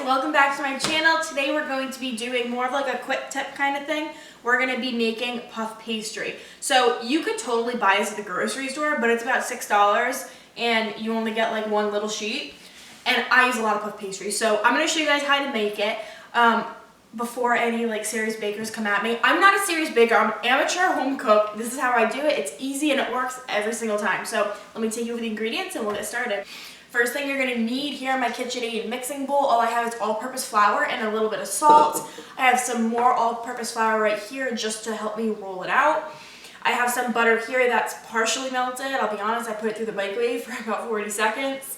welcome back to my channel. Today we're going to be doing more of like a quick tip kind of thing. We're going to be making puff pastry. So you could totally buy this at the grocery store, but it's about $6 and you only get like one little sheet. And I use a lot of puff pastry. So I'm going to show you guys how to make it before any like serious bakers come at me. I'm not a serious baker, I'm an amateur home cook. This is how I do it. It's easy and it works every single time. So let me take you over the ingredients and we'll get started. First thing you're going to need here in my KitchenAid mixing bowl, all I have is all-purpose flour and a little bit of salt. I have some more all-purpose flour right here just to help me roll it out. I have some butter here that's partially melted. I'll be honest, I put it through the microwave for about 40 seconds.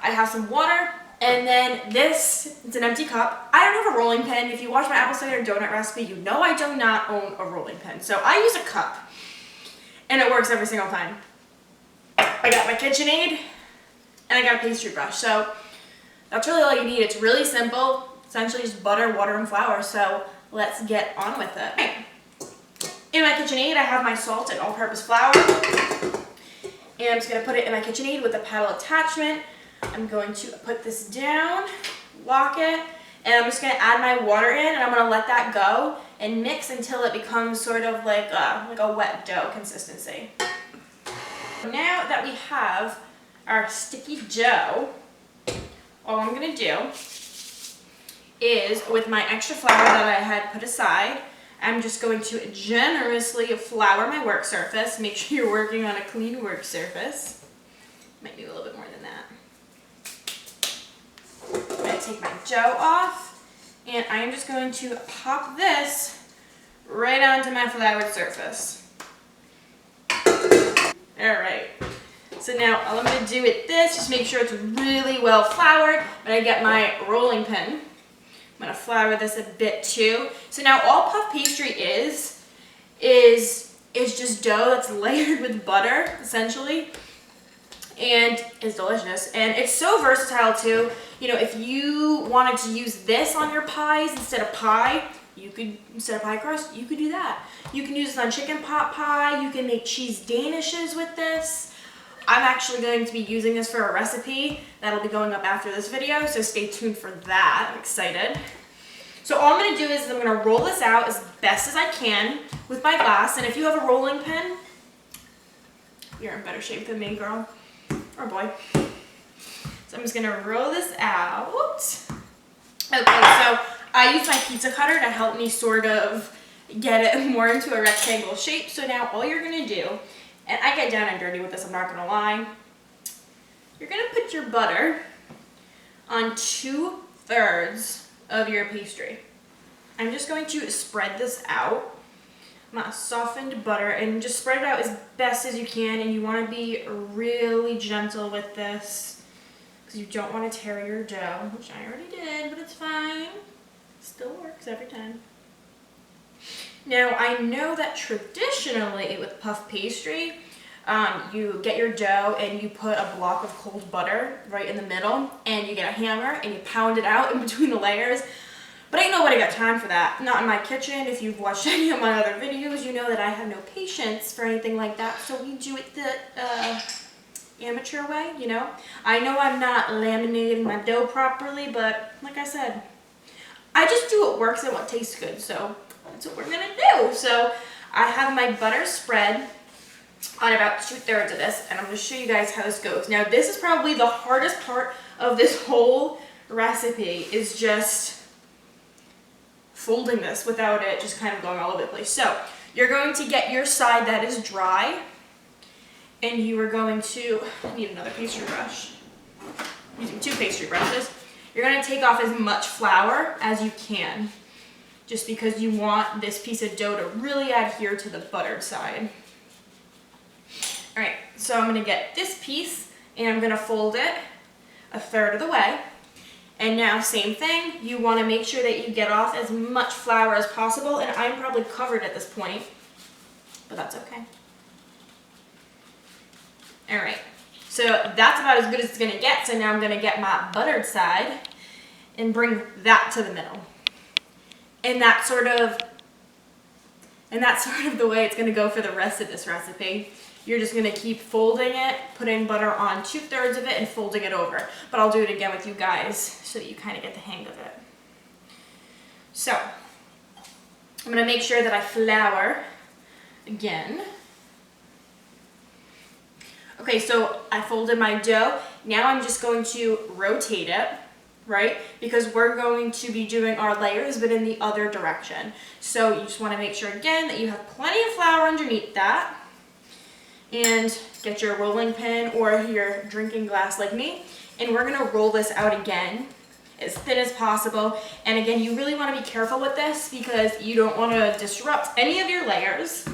I have some water, and then this, it's an empty cup. I don't have a rolling pin. If you watch my apple cider donut recipe, you know I do not own a rolling pin. So I use a cup, and it works every single time. I got my KitchenAid. And I got a pastry brush, so that's really all you need. It's really simple, essentially just butter, water, and flour, so let's get on with it. Okay. In my KitchenAid, I have my salt and all-purpose flour, and I'm just going to put it in my KitchenAid with a paddle attachment. I'm going to put this down, lock it, and I'm just going to add my water in, and I'm going to let that go and mix until it becomes sort of like a wet dough consistency. Now that we have our sticky dough, all I'm going to do is, with my extra flour that I had put aside, I'm just going to generously flour my work surface. Make sure you're working on a clean work surface. Might need a little bit more than that. I'm going to take my dough off, and I am just going to pop this right onto my floured surface. Alright. So now all I'm going to do with this, just make sure it's really well floured. When I get my rolling pin, I'm going to flour this a bit too. So now all puff pastry is just dough that's layered with butter, essentially. And it's delicious. And it's so versatile too. You know, if you wanted to use this on your pies instead of pie, instead of pie crust, you could do that. You can use this on chicken pot pie. You can make cheese danishes with this. I'm actually going to be using this for a recipe that'll be going up after this video, so stay tuned for that. I'm excited. So all I'm going to do is I'm going to roll this out as best as I can with my glass, and if you have a rolling pin, you're in better shape than me, girl, or boy. So I'm just going to roll this out. Okay, so I use my pizza cutter to help me sort of get it more into a rectangle shape. So now all you're going to do, and I get down and dirty with this, I'm not going to lie. You're going to put your butter on 2/3 of your pastry. I'm just going to spread this out. My softened butter, and just spread it out as best as you can, and you want to be really gentle with this because you don't want to tear your dough, which I already did, but it's fine. Still works every time. Now, I know that traditionally with puff pastry, you get your dough and you put a block of cold butter right in the middle, and you get a hammer and you pound it out in between the layers. But ain't nobody got time for that. Not in my kitchen. If you've watched any of my other videos, you know that I have no patience for anything like that. So we do it the amateur way, you know. I know I'm not laminating my dough properly, but like I said, I just do what works and what tastes good. So that's what we're gonna do. So I have my butter spread on about 2/3 of this, and I'm gonna show you guys how this goes. Now this is probably the hardest part of this whole recipe, is just folding this without it just kind of going all over the place. So you're going to get your side that is dry, and you are going to need another pastry brush. I'm using 2 pastry brushes. You're gonna take off as much flour as you can, just because you want this piece of dough to really adhere to the buttered side. All right, so I'm gonna get this piece and I'm gonna fold it 1/3 of the way. And now same thing, you wanna make sure that you get off as much flour as possible, and I'm probably covered at this point, but that's okay. All right, so that's about as good as it's gonna get. So now I'm gonna get my buttered side and bring that to the middle. And that's sort of the way it's gonna go for the rest of this recipe. you're just gonna keep folding it, putting butter on 2/3 of it and folding it over. But I'll do it again with you guys so that you kind of get the hang of it. So I'm gonna make sure that I flour again. Okay, so I folded my dough. Now I'm just going to rotate it, right? Because we're going to be doing our layers, but in the other direction. So you just want to make sure again that you have plenty of flour underneath that. And get your rolling pin or your drinking glass like me. And we're gonna roll this out again as thin as possible. And again, you really want to be careful with this because you don't want to disrupt any of your layers.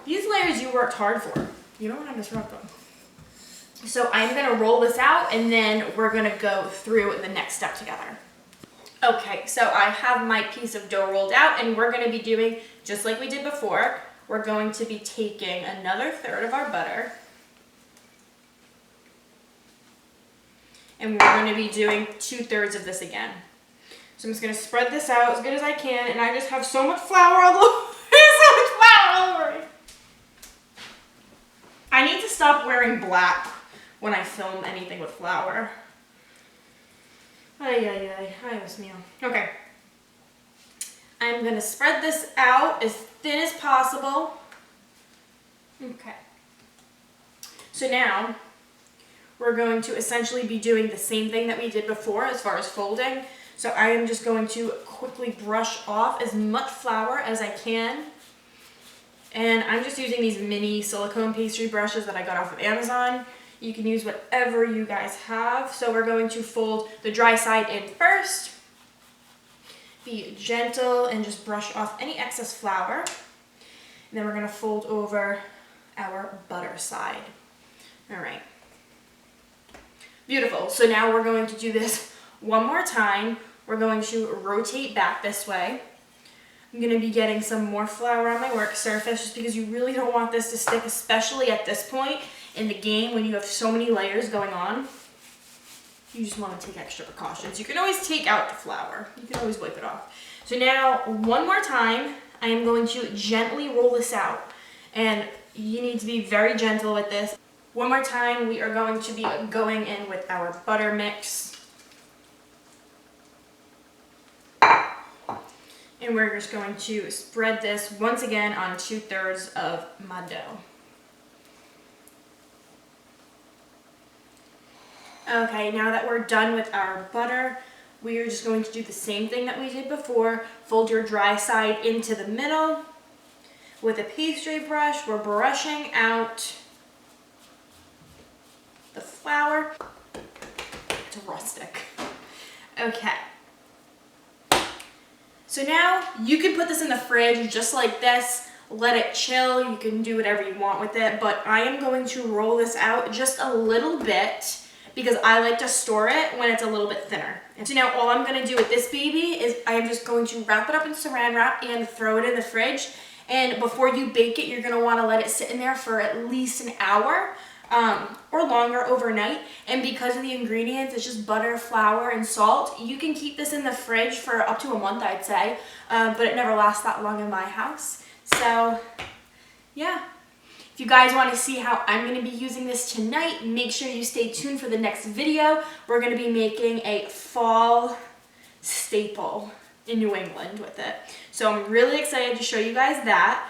These layers you worked hard for. You don't want to disrupt them. So I'm going to roll this out and then we're going to go through the next step together. Okay, so I have my piece of dough rolled out and we're going to be doing just like we did before. We're going to be taking another 1/3 of our butter. And we're going to be doing 2/3 of this again. So I'm just going to spread this out as good as I can and I just have so much flour all over. So much flour all over me. I need to stop wearing black when I film anything with flour. Ay, ay, ay, ay, Dios mío. Okay. I'm going to spread this out as thin as possible. Okay. So now we're going to essentially be doing the same thing that we did before as far as folding. So I am just going to quickly brush off as much flour as I can. And I'm just using these mini silicone pastry brushes that I got off of Amazon. You can use whatever you guys have. So we're going to fold the dry side in first. Be gentle and just brush off any excess flour. And then we're going to fold over our butter side. All right. Beautiful. So now we're going to do this one more time. We're going to rotate back this way. I'm going to be getting some more flour on my work surface just because you really don't want this to stick, especially at this point in the game when you have so many layers going on. You just want to take extra precautions. You can always take out the flour. You can always wipe it off. So now, one more time, I am going to gently roll this out. And you need to be very gentle with this. One more time, we are going to be going in with our butter mix. And we're just going to spread this once again on 2/3 of my dough. Okay, now that we're done with our butter, we are just going to do the same thing that we did before. Fold your dry side into the middle. With a pastry brush, we're brushing out the flour. It's rustic. Okay. So now you can put this in the fridge just like this, let it chill, you can do whatever you want with it, but I am going to roll this out just a little bit because I like to store it when it's a little bit thinner. And so now all I'm going to do with this baby is I am just going to wrap it up in saran wrap and throw it in the fridge. And before you bake it, you're going to want to let it sit in there for at least an hour. Or longer overnight, and because of the ingredients, it's just butter, flour, and salt. You can keep this in the fridge for up to a month, I'd say, but it never lasts that long in my house. So, yeah. If you guys want to see how I'm going to be using this tonight, make sure you stay tuned for the next video. We're going to be making a fall staple in New England with it. So I'm really excited to show you guys that.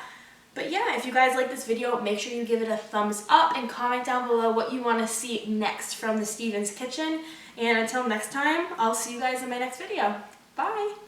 But yeah, if you guys like this video, make sure you give it a thumbs up and comment down below what you want to see next from the Stevens Kitchen. And until next time, I'll see you guys in my next video. Bye!